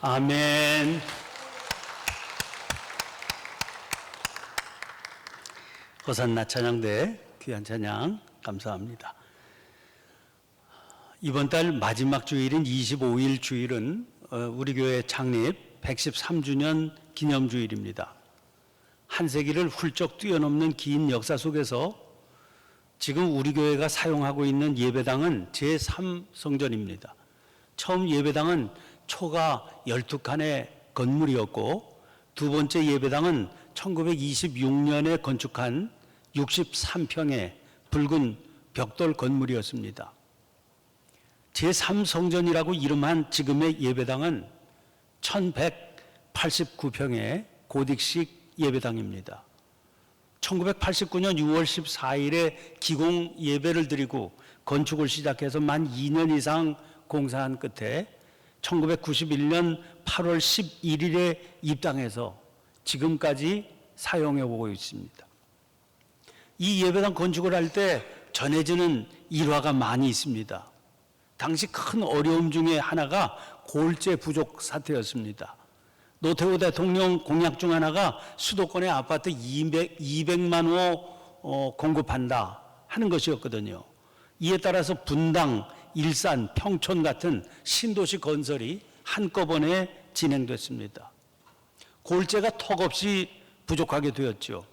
아멘. 호산나 찬양대 귀한 찬양 감사합니다. 이번 달 마지막 주일인 25일 주일은 우리 교회 창립 113주년 기념주일입니다. 한 세기를 훌쩍 뛰어넘는 긴 역사 속에서 지금 우리 교회가 사용하고 있는 예배당은 제3성전입니다. 처음 예배당은 초가 12칸의 건물이었고 두 번째 예배당은 1926년에 건축한 63평의 붉은 벽돌 건물이었습니다. 제3성전이라고 이름한 지금의 예배당은 1189평의 고딕식 예배당입니다. 1989년 6월 14일에 기공 예배를 드리고 건축을 시작해서 만 2년 이상 공사한 끝에 1991년 8월 11일에 입당해서 지금까지 사용해오고 있습니다. 이 예배당 건축을 할 때 전해지는 일화가 많이 있습니다. 당시 큰 어려움 중에 하나가 골재 부족 사태였습니다. 노태우 대통령 공약 중 하나가 수도권의 아파트 200만 호 공급한다 하는 것이었거든요. 이에 따라서 분당, 일산, 평촌 같은 신도시 건설이 한꺼번에 진행됐습니다. 골재가 턱없이 부족하게 되었죠.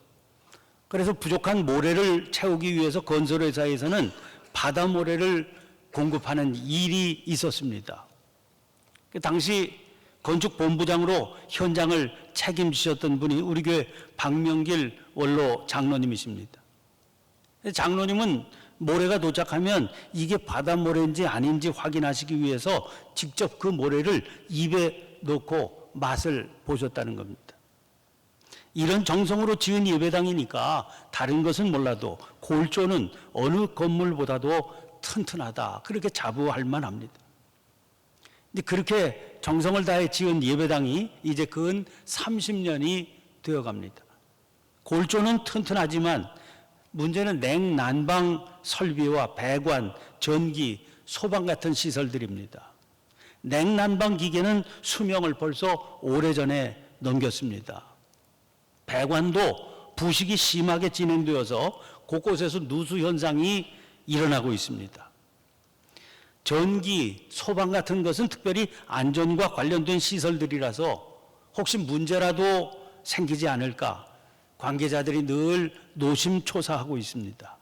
그래서 부족한 모래를 채우기 위해서 건설회사에서는 바다 모래를 공급하는 일이 있었습니다. 당시 건축본부장으로 현장을 책임지셨던 분이 우리 교회 박명길 원로 장로님이십니다. 장로님은 모래가 도착하면 이게 바다 모래인지 아닌지 확인하시기 위해서 직접 그 모래를 입에 넣고 맛을 보셨다는 겁니다. 이런 정성으로 지은 예배당이니까 다른 것은 몰라도 골조는 어느 건물보다도 튼튼하다, 그렇게 자부할 만합니다. 근데 그렇게 정성을 다해 지은 예배당이 이제 근 30년이 되어갑니다. 골조는 튼튼하지만 문제는 냉난방 설비와 배관, 전기, 소방 같은 시설들입니다. 냉난방 기계는 수명을 벌써 오래전에 넘겼습니다. 배관도 부식이 심하게 진행되어서 곳곳에서 누수 현상이 일어나고 있습니다. 전기, 소방 같은 것은 특별히 안전과 관련된 시설들이라서 혹시 문제라도 생기지 않을까 관계자들이 늘 노심초사하고 있습니다.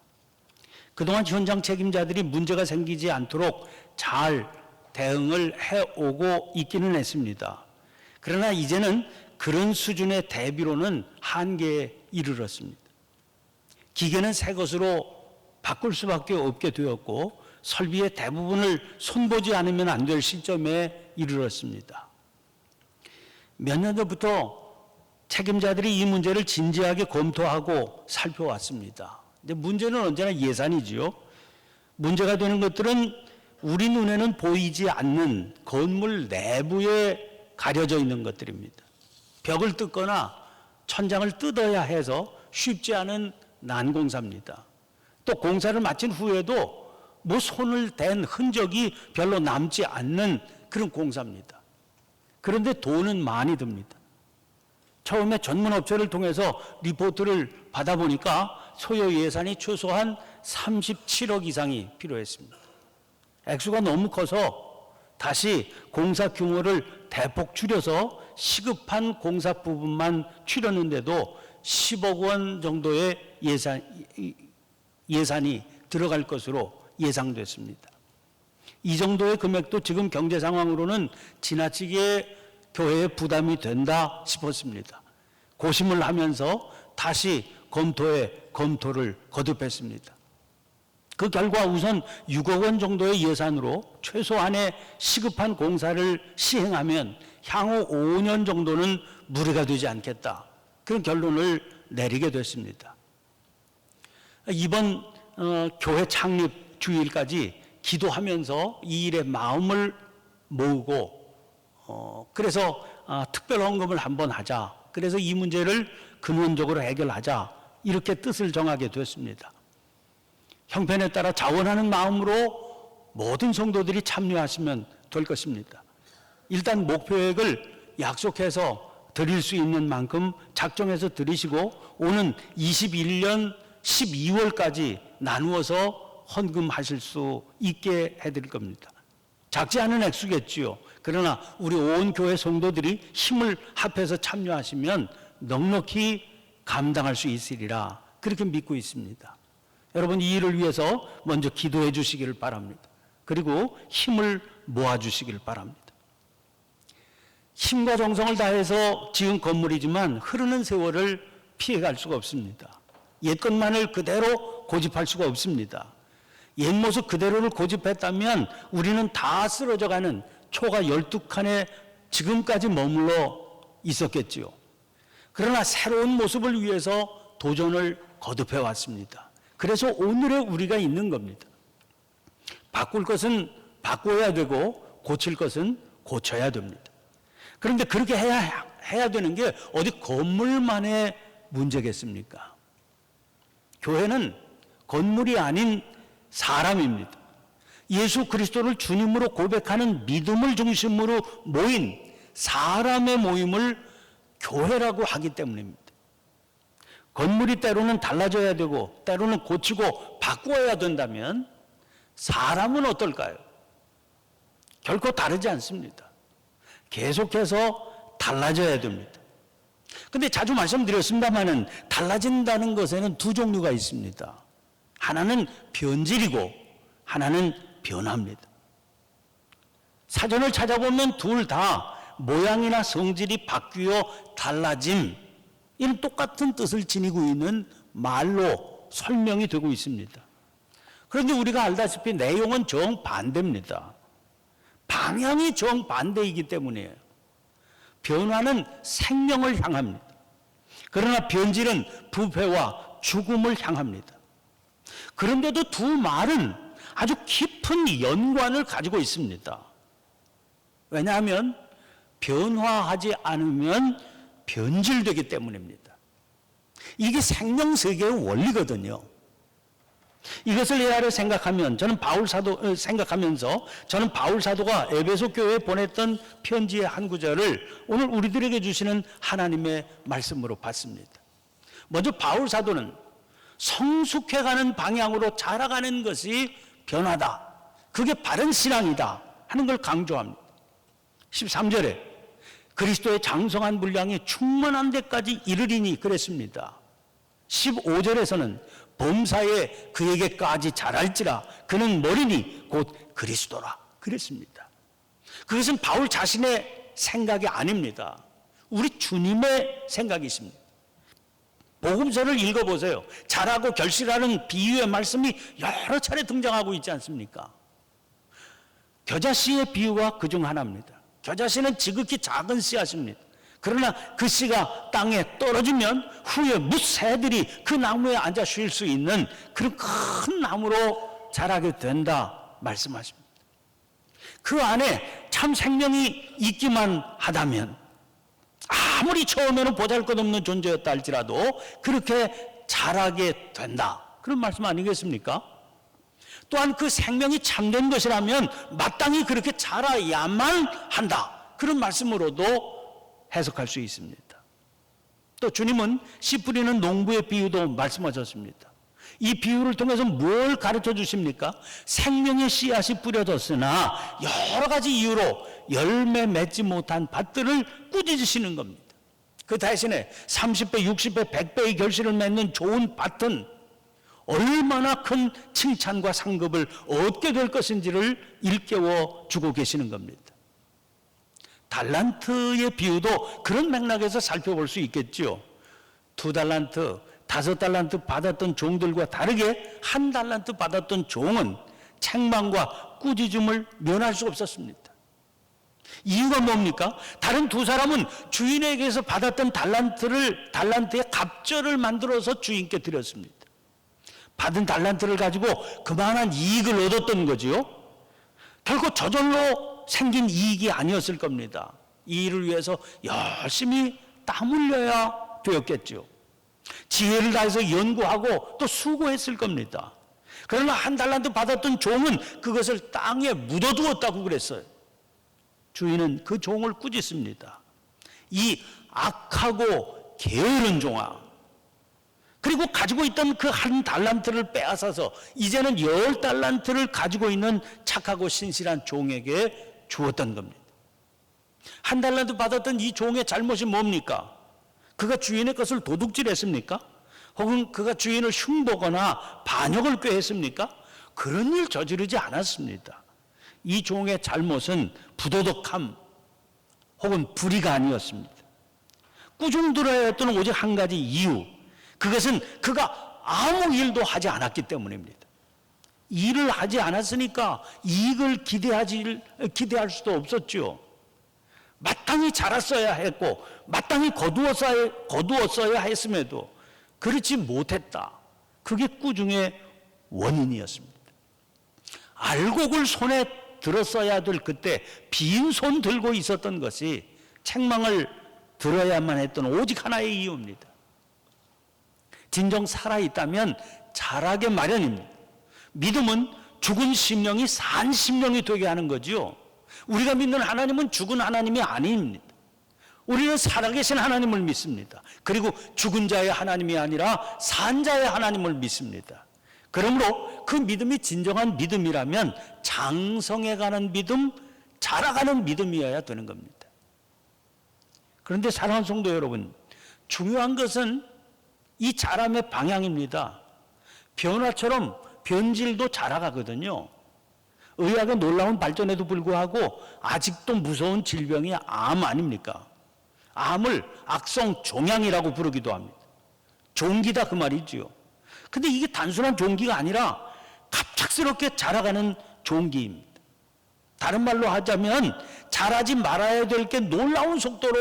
그동안 현장 책임자들이 문제가 생기지 않도록 잘 대응을 해오고 있기는 했습니다. 그러나 이제는 그런 수준의 대비로는 한계에 이르렀습니다. 기계는 새 것으로 바꿀 수밖에 없게 되었고 설비의 대부분을 손보지 않으면 안 될 시점에 이르렀습니다. 몇 년 전부터 책임자들이 이 문제를 진지하게 검토하고 살펴왔습니다. 근데 문제는 언제나 예산이지요. 문제가 되는 것들은 우리 눈에는 보이지 않는 건물 내부에 가려져 있는 것들입니다. 벽을 뜯거나 천장을 뜯어야 해서 쉽지 않은 난공사입니다. 또 공사를 마친 후에도 뭐 손을 댄 흔적이 별로 남지 않는 그런 공사입니다. 그런데 돈은 많이 듭니다. 처음에 전문 업체를 통해서 리포트를 받아보니까 소요 예산이 최소한 37억 이상이 필요했습니다. 액수가 너무 커서 다시 공사 규모를 대폭 줄여서 시급한 공사 부분만 추렸는데도 10억 원 정도의 예산이 들어갈 것으로 예상됐습니다. 이 정도의 금액도 지금 경제 상황으로는 지나치게 교회에 부담이 된다 싶었습니다. 고심을 하면서 다시 검토를 거듭했습니다. 그 결과 우선 6억 원 정도의 예산으로 최소한의 시급한 공사를 시행하면 향후 5년 정도는 무리가 되지 않겠다, 그런 결론을 내리게 됐습니다. 이번 교회 창립 주일까지 기도하면서 이 일에 마음을 모으고 그래서 특별 헌금을 한번 하자, 그래서 이 문제를 근원적으로 해결하자, 이렇게 뜻을 정하게 됐습니다. 형편에 따라 자원하는 마음으로 모든 성도들이 참여하시면 될 것입니다. 일단 목표액을 약속해서 드릴 수 있는 만큼 작정해서 드리시고 오는 21년 12월까지 나누어서 헌금하실 수 있게 해드릴 겁니다. 작지 않은 액수겠지요. 그러나 우리 온 교회 성도들이 힘을 합해서 참여하시면 넉넉히 감당할 수 있으리라 그렇게 믿고 있습니다. 여러분 이 일을 위해서 먼저 기도해 주시기를 바랍니다. 그리고 힘을 모아주시기를 바랍니다. 힘과 정성을 다해서 지은 건물이지만 흐르는 세월을 피해갈 수가 없습니다. 옛 것만을 그대로 고집할 수가 없습니다. 옛 모습 그대로를 고집했다면 우리는 다 쓰러져가는 초가 12칸에 지금까지 머물러 있었겠지요. 그러나 새로운 모습을 위해서 도전을 거듭해 왔습니다. 그래서 오늘의 우리가 있는 겁니다. 바꿀 것은 바꿔야 되고 고칠 것은 고쳐야 됩니다. 그런데 그렇게 해야 되는 게 어디 건물만의 문제겠습니까? 교회는 건물이 아닌 사람입니다. 예수 그리스도를 주님으로 고백하는 믿음을 중심으로 모인 사람의 모임을 교회라고 하기 때문입니다. 건물이 때로는 달라져야 되고 때로는 고치고 바꾸어야 된다면 사람은 어떨까요? 결코 다르지 않습니다. 계속해서 달라져야 됩니다. 근데 자주 말씀드렸습니다마는 달라진다는 것에는 두 종류가 있습니다. 하나는 변질이고 하나는 변화입니다. 사전을 찾아보면 둘 다 모양이나 성질이 바뀌어 달라짐 이런 똑같은 뜻을 지니고 있는 말로 설명이 되고 있습니다. 그런데 우리가 알다시피 내용은 정반대입니다. 방향이 정반대이기 때문이에요. 변화는 생명을 향합니다. 그러나 변질은 부패와 죽음을 향합니다. 그런데도 두 말은 아주 깊은 연관을 가지고 있습니다. 왜냐하면 변화하지 않으면 변질되기 때문입니다. 이게 생명세계의 원리거든요. 이것을 헤아려 생각하면 생각하면서 저는 바울 사도가 에베소 교회에 보냈던 편지의 한 구절을 오늘 우리들에게 주시는 하나님의 말씀으로 봤습니다. 먼저 바울 사도는 성숙해가는 방향으로 자라가는 것이 변화다. 그게 바른 신앙이다 하는 걸 강조합니다. 13절에 그리스도의 장성한 분량이 충만한 데까지 이르리니 그랬습니다. 15절에서는 범사에 그에게까지 자랄지라 그는 머리니 곧 그리스도라 그랬습니다. 그것은 바울 자신의 생각이 아닙니다. 우리 주님의 생각이십니다. 복음서를 읽어보세요. 자라고 결실하는 비유의 말씀이 여러 차례 등장하고 있지 않습니까? 겨자씨의 비유가 그중 하나입니다. 겨자씨는 지극히 작은 씨앗입니다. 그러나 그 씨가 땅에 떨어지면 후에 무새들이 그 나무에 앉아 쉴 수 있는 그런 큰 나무로 자라게 된다 말씀하십니다. 그 안에 참 생명이 있기만 하다면 아무리 처음에는 보잘것없는 존재였다 할지라도 그렇게 자라게 된다. 그런 말씀 아니겠습니까? 또한 그 생명이 참된 것이라면 마땅히 그렇게 자라야만 한다. 그런 말씀으로도 해석할 수 있습니다. 또 주님은 씨 뿌리는 농부의 비유도 말씀하셨습니다. 이 비유를 통해서 뭘 가르쳐 주십니까? 생명의 씨앗이 뿌려졌으나 여러 가지 이유로 열매 맺지 못한 밭들을 꾸짖으시는 겁니다. 그 대신에 30배, 60배, 100배의 결실을 맺는 좋은 밭은 얼마나 큰 칭찬과 상급을 얻게 될 것인지를 일깨워 주고 계시는 겁니다. 달란트의 비유도 그런 맥락에서 살펴볼 수 있겠죠. 2달란트, 5달란트 받았던 종들과 다르게 1달란트 받았던 종은 책망과 꾸짖음을 면할 수 없었습니다. 이유가 뭡니까? 다른 두 사람은 주인에게서 받았던 달란트의 갑절을 만들어서 주인께 드렸습니다. 받은 달란트를 가지고 그만한 이익을 얻었던 거지요. 결코 저절로 생긴 이익이 아니었을 겁니다. 이 일을 위해서 열심히 땀 흘려야 되었겠죠. 지혜를 다해서 연구하고 또 수고했을 겁니다. 그러나 1달란트 받았던 종은 그것을 땅에 묻어두었다고 그랬어요. 주인은 그 종을 꾸짖습니다. 이 악하고 게으른 종아. 그리고 가지고 있던 그 1달란트를 빼앗아서 이제는 10달란트를 가지고 있는 착하고 신실한 종에게 주었던 겁니다. 1달란트 받았던 이 종의 잘못이 뭡니까? 그가 주인의 것을 도둑질했습니까? 혹은 그가 주인을 흉보거나 반역을 꾀했습니까? 그런 일 저지르지 않았습니다. 이 종의 잘못은 부도덕함 혹은 불의가 아니었습니다. 꾸중 들어야 했던 오직 한 가지 이유, 그것은 그가 아무 일도 하지 않았기 때문입니다. 일을 하지 않았으니까 이익을 기대할 수도 없었죠. 마땅히 자랐어야 했고 마땅히 거두었어야 했음에도 그렇지 못했다. 그게 꾸중의 원인이었습니다. 알곡을 손에 들었어야 될 그때 빈손 들고 있었던 것이 책망을 들어야만 했던 오직 하나의 이유입니다. 진정 살아있다면 자라게 마련입니다. 믿음은 죽은 심령이 산 심령이 되게 하는 거지요. 우리가 믿는 하나님은 죽은 하나님이 아닙니다. 우리는 살아계신 하나님을 믿습니다. 그리고 죽은 자의 하나님이 아니라 산 자의 하나님을 믿습니다. 그러므로 그 믿음이 진정한 믿음이라면 장성해가는 믿음, 자라가는 믿음이어야 되는 겁니다. 그런데 사랑하는 성도 여러분, 중요한 것은 이 자람의 방향입니다. 변화처럼 변질도 자라가거든요. 의학의 놀라운 발전에도 불구하고 아직도 무서운 질병이 암 아닙니까? 암을 악성 종양이라고 부르기도 합니다. 종기다 그 말이지요. 근데 이게 단순한 종기가 아니라 갑작스럽게 자라가는 종기입니다. 다른 말로 하자면 자라지 말아야 될 게 놀라운 속도로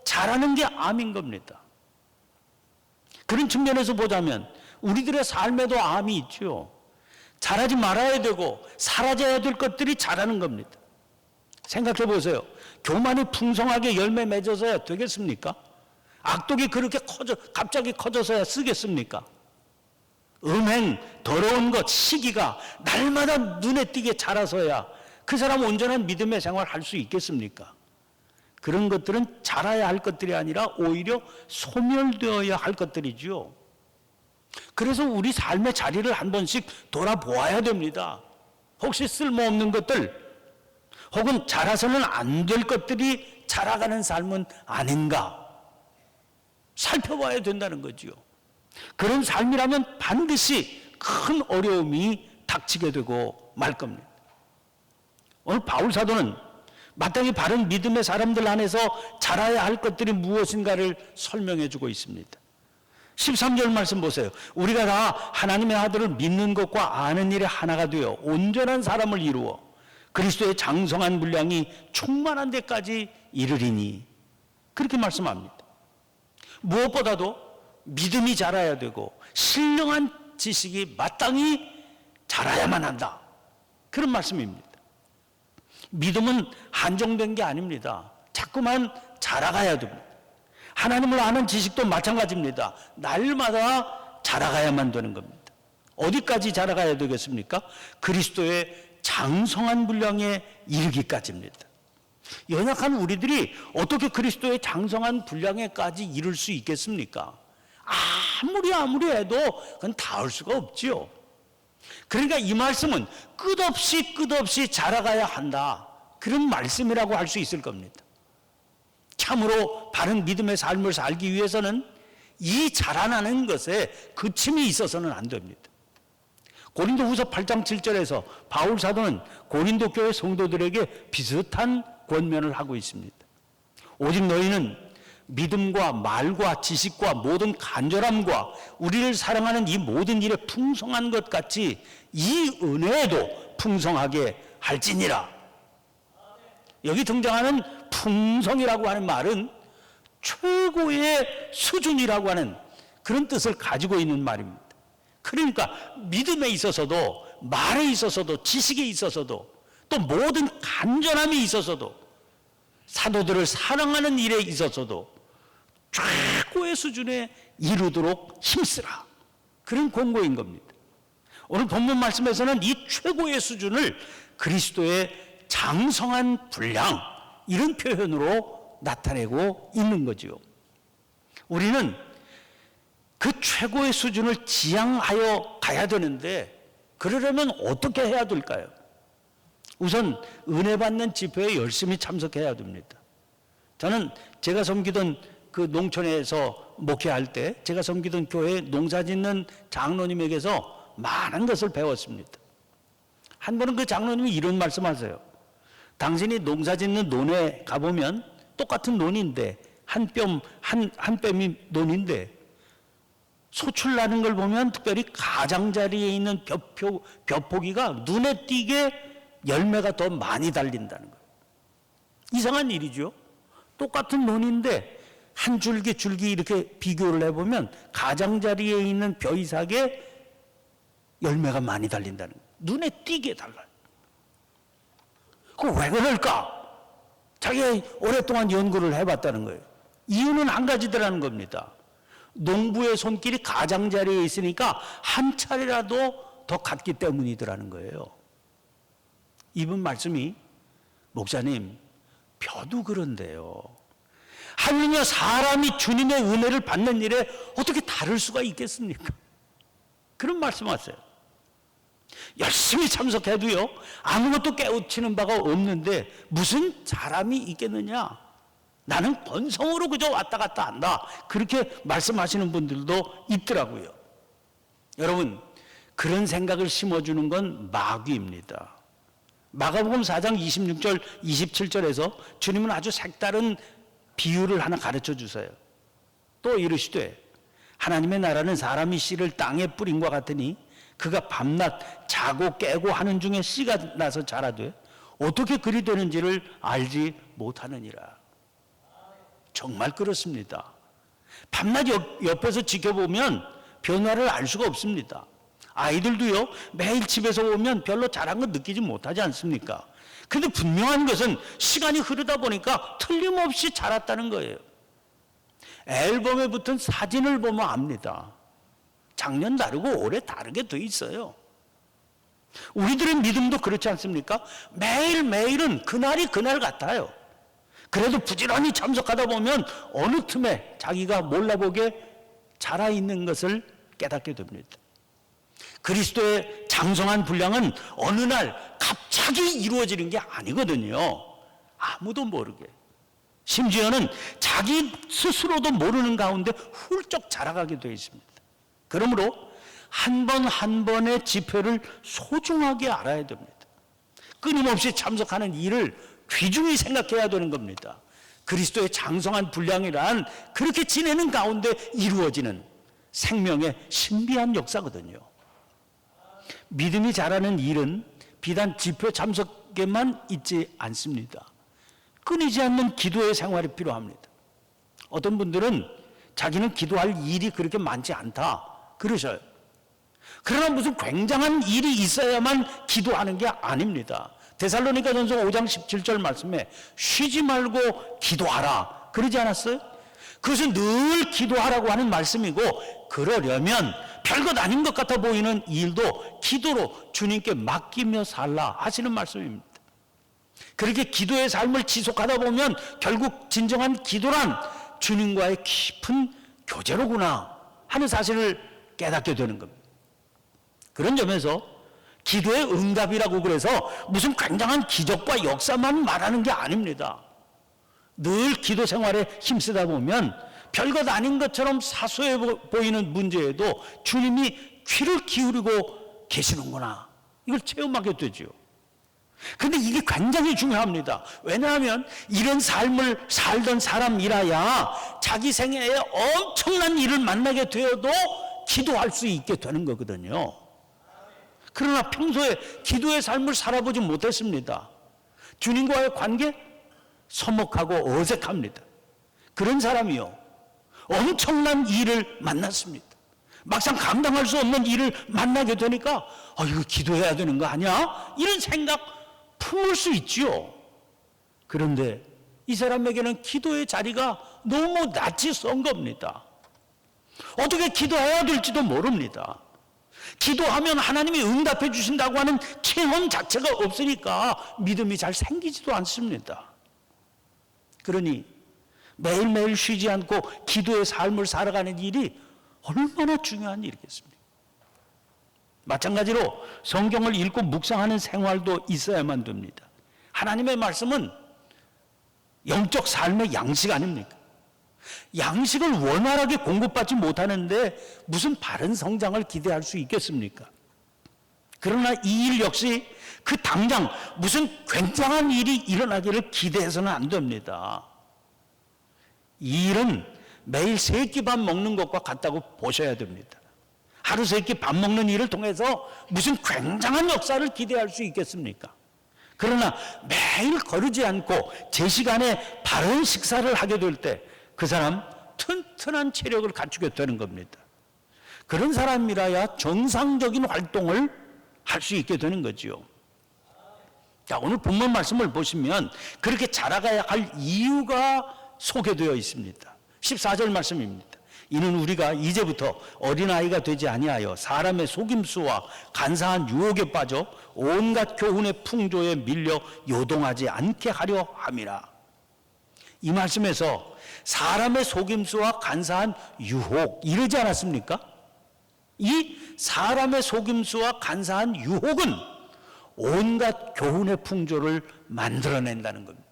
자라는 게 암인 겁니다. 그런 측면에서 보자면 우리들의 삶에도 암이 있죠. 자라지 말아야 되고 사라져야 될 것들이 자라는 겁니다. 생각해 보세요. 교만이 풍성하게 열매 맺어서야 되겠습니까? 악독이 그렇게 갑자기 커져서야 쓰겠습니까? 음행, 더러운 것, 시기가 날마다 눈에 띄게 자라서야 그 사람 온전한 믿음의 생활을 할 수 있겠습니까? 그런 것들은 자라야 할 것들이 아니라 오히려 소멸되어야 할 것들이지요. 그래서 우리 삶의 자리를 한 번씩 돌아보아야 됩니다. 혹시 쓸모없는 것들 혹은 자라서는 안 될 것들이 자라가는 삶은 아닌가 살펴봐야 된다는 거지요. 그런 삶이라면 반드시 큰 어려움이 닥치게 되고 말 겁니다. 오늘 바울 사도는 마땅히 바른 믿음의 사람들 안에서 자라야 할 것들이 무엇인가를 설명해 주고 있습니다. 13절 말씀 보세요. 우리가 다 하나님의 아들을 믿는 것과 아는 일에 하나가 되어 온전한 사람을 이루어 그리스도의 장성한 분량이 충만한 데까지 이르리니, 그렇게 말씀합니다. 무엇보다도 믿음이 자라야 되고 신령한 지식이 마땅히 자라야만 한다, 그런 말씀입니다. 믿음은 한정된 게 아닙니다. 자꾸만 자라가야 됩니다. 하나님을 아는 지식도 마찬가지입니다. 날마다 자라가야만 되는 겁니다. 어디까지 자라가야 되겠습니까? 그리스도의 장성한 분량에 이르기까지입니다. 연약한 우리들이 어떻게 그리스도의 장성한 분량에까지 이를 수 있겠습니까? 아무리 해도 그건 닿을 수가 없지요. 그러니까 이 말씀은 끝없이 자라가야 한다, 그런 말씀이라고 할 수 있을 겁니다. 참으로 바른 믿음의 삶을 살기 위해서는 이 자라나는 것에 그침이 있어서는 안 됩니다. 고린도후서 8장 7절에서 바울 사도는 고린도 교회 성도들에게 비슷한 권면을 하고 있습니다. 오직 너희는 믿음과 말과 지식과 모든 간절함과 우리를 사랑하는 이 모든 일에 풍성한 것 같이 이 은혜에도 풍성하게 할지니라. 여기 등장하는 풍성이라고 하는 말은 최고의 수준이라고 하는 그런 뜻을 가지고 있는 말입니다. 그러니까 믿음에 있어서도 말에 있어서도 지식에 있어서도 또 모든 간절함이 있어서도 사도들을 사랑하는 일에 있어서도 최고의 수준에 이르도록 힘쓰라, 그런 권고인 겁니다. 오늘 본문 말씀에서는 이 최고의 수준을 그리스도의 장성한 분량, 이런 표현으로 나타내고 있는 거죠. 우리는 그 최고의 수준을 지향하여 가야 되는데 그러려면 어떻게 해야 될까요? 우선 은혜 받는 집회에 열심히 참석해야 됩니다. 저는 제가 섬기던 그 농촌에서 목회할 때 제가 섬기던 교회 농사 짓는 장로님에게서 많은 것을 배웠습니다. 한 번은 그 장로님이 이런 말씀하세요. 당신이 농사 짓는 논에 가보면 똑같은 논인데 한 뼘이 논인데 소출 나는 걸 보면 특별히 가장자리에 있는 벼포기가 눈에 띄게 열매가 더 많이 달린다는 거예요. 이상한 일이죠. 똑같은 논인데 한 줄기 이렇게 비교를 해보면 가장자리에 있는 벼이삭에 열매가 많이 달린다는 거예요. 눈에 띄게 달라요. 그럼 왜 그럴까? 자기가 오랫동안 연구를 해봤다는 거예요. 이유는 한 가지더라는 겁니다. 농부의 손길이 가장자리에 있으니까 한 차례라도 더 갔기 때문이더라는 거예요. 이분 말씀이 목사님, 벼도 그런데요. 하물며 사람이 주님의 은혜를 받는 일에 어떻게 다를 수가 있겠습니까? 그런 말씀하세요. 열심히 참석해도요, 아무것도 깨우치는 바가 없는데 무슨 사람이 있겠느냐? 나는 본성으로 그저 왔다 갔다 한다. 그렇게 말씀하시는 분들도 있더라고요. 여러분, 그런 생각을 심어주는 건 마귀입니다. 마가복음 4장 26절, 27절에서 주님은 아주 색다른 비유를 하나 가르쳐 주세요. 또 이르시되 하나님의 나라는 사람이 씨를 땅에 뿌린과 같으니 그가 밤낮 자고 깨고 하는 중에 씨가 나서 자라되 어떻게 그리 되는지를 알지 못하느니라. 정말 그렇습니다. 밤낮 옆에서 지켜보면 변화를 알 수가 없습니다. 아이들도요, 매일 집에서 오면 별로 자란 건 느끼지 못하지 않습니까? 근데 분명한 것은 시간이 흐르다 보니까 틀림없이 자랐다는 거예요. 앨범에 붙은 사진을 보면 압니다. 작년 다르고 올해 다르게 돼 있어요. 우리들의 믿음도 그렇지 않습니까? 매일매일은 그날이 그날 같아요. 그래도 부지런히 참석하다 보면 어느 틈에 자기가 몰라보게 자라있는 것을 깨닫게 됩니다. 그리스도의 장성한 분량은 어느 날 갑자기 이루어지는 게 아니거든요. 아무도 모르게. 심지어는 자기 스스로도 모르는 가운데 훌쩍 자라가게 되어 있습니다. 그러므로 한 번 한 번의 집회를 소중하게 알아야 됩니다. 끊임없이 참석하는 일을 귀중히 생각해야 되는 겁니다. 그리스도의 장성한 분량이란 그렇게 지내는 가운데 이루어지는 생명의 신비한 역사거든요. 믿음이 자라는 일은 비단 집회 참석에만 있지 않습니다. 끊이지 않는 기도의 생활이 필요합니다. 어떤 분들은 자기는 기도할 일이 그렇게 많지 않다 그러셔요. 그러나 무슨 굉장한 일이 있어야만 기도하는 게 아닙니다. 데살로니가전서 5장 17절 말씀에 쉬지 말고 기도하라 그러지 않았어요? 그것은 늘 기도하라고 하는 말씀이고, 그러려면 별것 아닌 것 같아 보이는 일도 기도로 주님께 맡기며 살라 하시는 말씀입니다. 그렇게 기도의 삶을 지속하다 보면 결국 진정한 기도란 주님과의 깊은 교제로구나 하는 사실을 깨닫게 되는 겁니다. 그런 점에서 기도의 응답이라고 그래서 무슨 굉장한 기적과 역사만 말하는 게 아닙니다. 늘 기도 생활에 힘쓰다 보면 별것 아닌 것처럼 사소해 보이는 문제에도 주님이 귀를 기울이고 계시는구나, 이걸 체험하게 되죠. 근데 이게 굉장히 중요합니다. 왜냐하면 이런 삶을 살던 사람이라야 자기 생애에 엄청난 일을 만나게 되어도 기도할 수 있게 되는 거거든요. 그러나 평소에 기도의 삶을 살아보지 못했습니다. 주님과의 관계 서먹하고 어색합니다. 그런 사람이요, 엄청난 일을 만났습니다. 막상 감당할 수 없는 일을 만나게 되니까 이거 기도해야 되는 거 아니야? 이런 생각 품을 수 있지요. 그런데 이 사람에게는 기도의 자리가 너무 낯이 선 겁니다. 어떻게 기도해야 될지도 모릅니다. 기도하면 하나님이 응답해 주신다고 하는 체험 자체가 없으니까 믿음이 잘 생기지도 않습니다. 그러니 매일매일 쉬지 않고 기도의 삶을 살아가는 일이 얼마나 중요한 일이겠습니까? 마찬가지로 성경을 읽고 묵상하는 생활도 있어야만 됩니다. 하나님의 말씀은 영적 삶의 양식 아닙니까? 양식을 원활하게 공급받지 못하는데 무슨 바른 성장을 기대할 수 있겠습니까? 그러나 이 일 역시 그 당장 무슨 굉장한 일이 일어나기를 기대해서는 안 됩니다. 이 일은 매일 세 끼 밥 먹는 것과 같다고 보셔야 됩니다. 하루 세 끼 밥 먹는 일을 통해서 무슨 굉장한 역사를 기대할 수 있겠습니까? 그러나 매일 거르지 않고 제 시간에 바른 식사를 하게 될 때 그 사람 튼튼한 체력을 갖추게 되는 겁니다. 그런 사람이라야 정상적인 활동을 할 수 있게 되는 거지요. 자, 오늘 본문 말씀을 보시면 그렇게 자라가야 할 이유가 소개되어 있습니다. 14절 말씀입니다. 이는 우리가 이제부터 어린아이가 되지 아니하여 사람의 속임수와 간사한 유혹에 빠져 온갖 교훈의 풍조에 밀려 요동하지 않게 하려 함이라. 이 말씀에서 사람의 속임수와 간사한 유혹 이러지 않았습니까? 이 사람의 속임수와 간사한 유혹은 온갖 교훈의 풍조를 만들어낸다는 겁니다.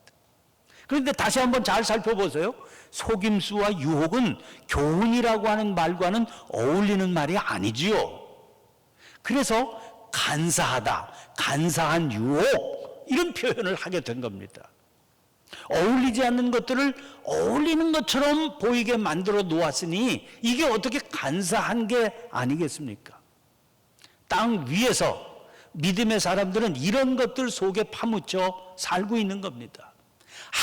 그런데 다시 한번 잘 살펴보세요. 속임수와 유혹은 교훈이라고 하는 말과는 어울리는 말이 아니지요. 그래서 간사하다, 간사한 유혹 이런 표현을 하게 된 겁니다. 어울리지 않는 것들을 어울리는 것처럼 보이게 만들어 놓았으니 이게 어떻게 간사한 게 아니겠습니까? 땅 위에서 믿음의 사람들은 이런 것들 속에 파묻혀 살고 있는 겁니다.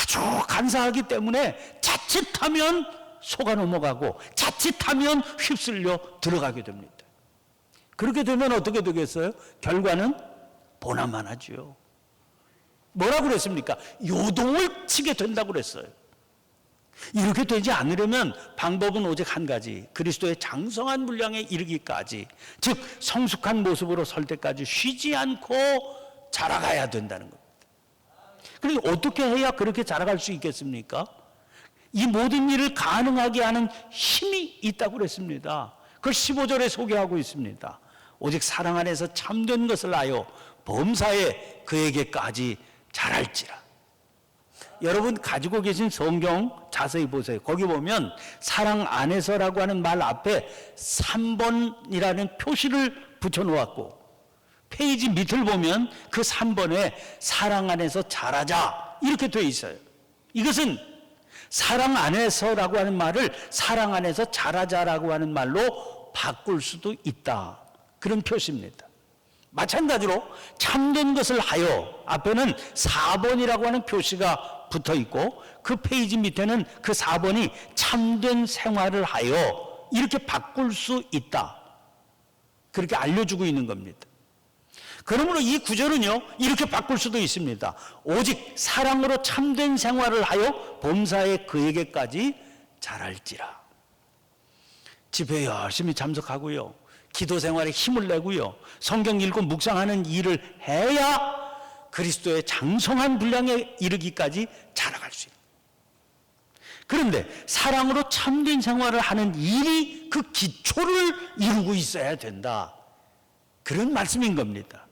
아주 간사하기 때문에 자칫하면 속아 넘어가고 자칫하면 휩쓸려 들어가게 됩니다. 그렇게 되면 어떻게 되겠어요? 결과는 보나마나지요. 뭐라고 그랬습니까? 요동을 치게 된다고 그랬어요. 이렇게 되지 않으려면 방법은 오직 한 가지, 그리스도의 장성한 분량에 이르기까지, 즉 성숙한 모습으로 설 때까지 쉬지 않고 자라가야 된다는 겁니다. 그러니까 어떻게 해야 그렇게 자라갈 수 있겠습니까? 이 모든 일을 가능하게 하는 힘이 있다고 그랬습니다. 그걸 15절에 소개하고 있습니다. 오직 사랑 안에서 참된 것을 하여 범사에 그에게까지 자랄지라. 여러분 가지고 계신 성경 자세히 보세요. 거기 보면 사랑 안에서라고 하는 말 앞에 3번이라는 표시를 붙여놓았고 페이지 밑을 보면 그 3번에 사랑 안에서 자라자 이렇게 되어 있어요. 이것은 사랑 안에서라고 하는 말을 사랑 안에서 자라자라고 하는 말로 바꿀 수도 있다, 그런 표시입니다. 마찬가지로 참된 것을 하여 앞에는 4번이라고 하는 표시가 붙어 있고 그 페이지 밑에는 그 4번이 참된 생활을 하여 이렇게 바꿀 수 있다, 그렇게 알려주고 있는 겁니다. 그러므로 이 구절은요 이렇게 바꿀 수도 있습니다. 오직 사랑으로 참된 생활을 하여 범사에 그에게까지 자랄지라. 집회에 열심히 참석하고요, 기도 생활에 힘을 내고요, 성경 읽고 묵상하는 일을 해야 그리스도의 장성한 분량에 이르기까지 자라갈 수 있는. 그런데 사랑으로 참된 생활을 하는 일이 그 기초를 이루고 있어야 된다, 그런 말씀인 겁니다.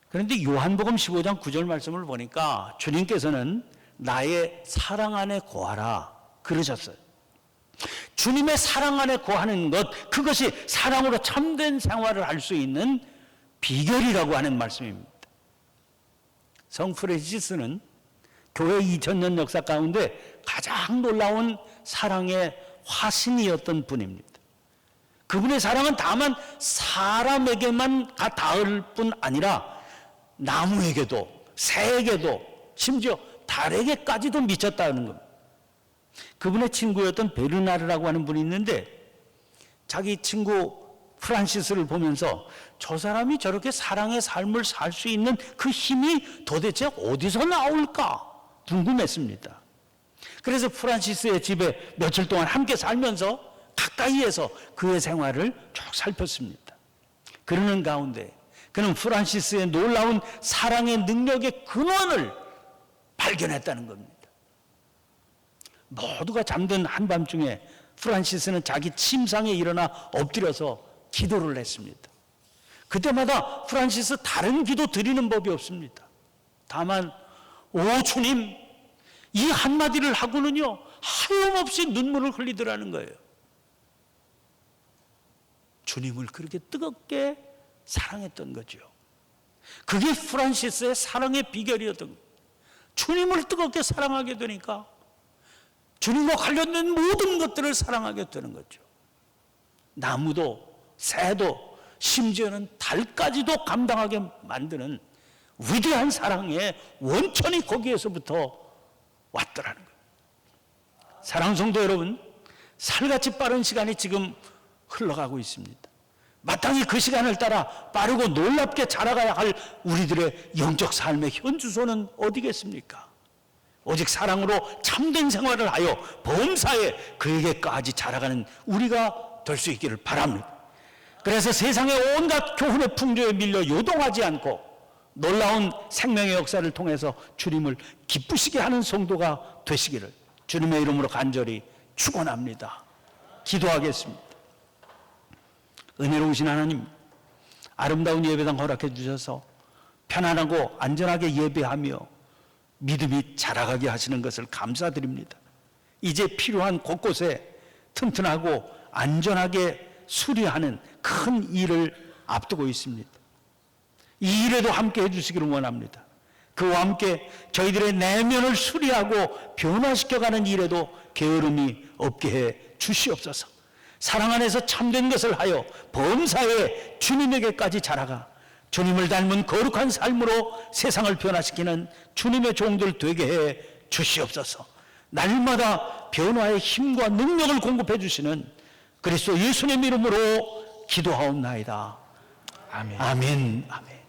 그런데 요한복음 15장 9절 말씀을 보니까 주님께서는 나의 사랑 안에 거하라 그러셨어요. 주님의 사랑 안에 거하는 것, 그것이 사랑으로 참된 생활을 할 수 있는 비결이라고 하는 말씀입니다. 성 프란시스는 교회 2000년 역사 가운데 가장 놀라운 사랑의 화신이었던 분입니다. 그분의 사랑은 다만 사람에게만 닿을 뿐 아니라 나무에게도 새에게도 심지어 달에게까지도 미쳤다는 겁니다. 그분의 친구였던 베르나르라고 하는 분이 있는데 자기 친구 프란시스를 보면서 저 사람이 저렇게 사랑의 삶을 살 수 있는 그 힘이 도대체 어디서 나올까 궁금했습니다. 그래서 프란시스의 집에 며칠 동안 함께 살면서 가까이에서 그의 생활을 쭉 살폈습니다. 그러는 가운데 그는 프란시스의 놀라운 사랑의 능력의 근원을 발견했다는 겁니다. 모두가 잠든 한밤중에 프란시스는 자기 침상에 일어나 엎드려서 기도를 했습니다. 그때마다 프란시스 다른 기도 드리는 법이 없습니다. 다만 오 주님, 이 한마디를 하고는요 하염없이 눈물을 흘리더라는 거예요. 주님을 그렇게 뜨겁게 사랑했던 거죠. 그게 프란시스의 사랑의 비결이었던 거예요. 주님을 뜨겁게 사랑하게 되니까 주님과 관련된 모든 것들을 사랑하게 되는 거죠. 나무도 새도 심지어는 달까지도 감당하게 만드는 위대한 사랑의 원천이 거기에서부터 왔더라는 거예요. 사랑하는 성도 여러분, 살같이 빠른 시간이 지금 흘러가고 있습니다. 마땅히 그 시간을 따라 빠르고 놀랍게 자라가야 할 우리들의 영적 삶의 현주소는 어디겠습니까? 오직 사랑으로 참된 생활을 하여 범사에 그에게까지 자라가는 우리가 될 수 있기를 바랍니다. 그래서 세상의 온갖 교훈의 풍조에 밀려 요동하지 않고 놀라운 생명의 역사를 통해서 주님을 기쁘시게 하는 성도가 되시기를 주님의 이름으로 간절히 축원합니다. 기도하겠습니다. 은혜로우신 하나님, 아름다운 예배당 허락해 주셔서 편안하고 안전하게 예배하며 믿음이 자라가게 하시는 것을 감사드립니다. 이제 필요한 곳곳에 튼튼하고 안전하게 수리하는 큰 일을 앞두고 있습니다. 이 일에도 함께 해주시기를 원합니다. 그와 함께 저희들의 내면을 수리하고 변화시켜가는 일에도 게으름이 없게 해 주시옵소서. 사랑 안에서 참된 것을 하여 범사에 주님에게까지 자라가 주님을 닮은 거룩한 삶으로 세상을 변화시키는 주님의 종들 되게 해 주시옵소서. 날마다 변화의 힘과 능력을 공급해 주시는 그리스도 예수님 이름으로 기도하옵나이다. 아멘. 아멘. 아멘.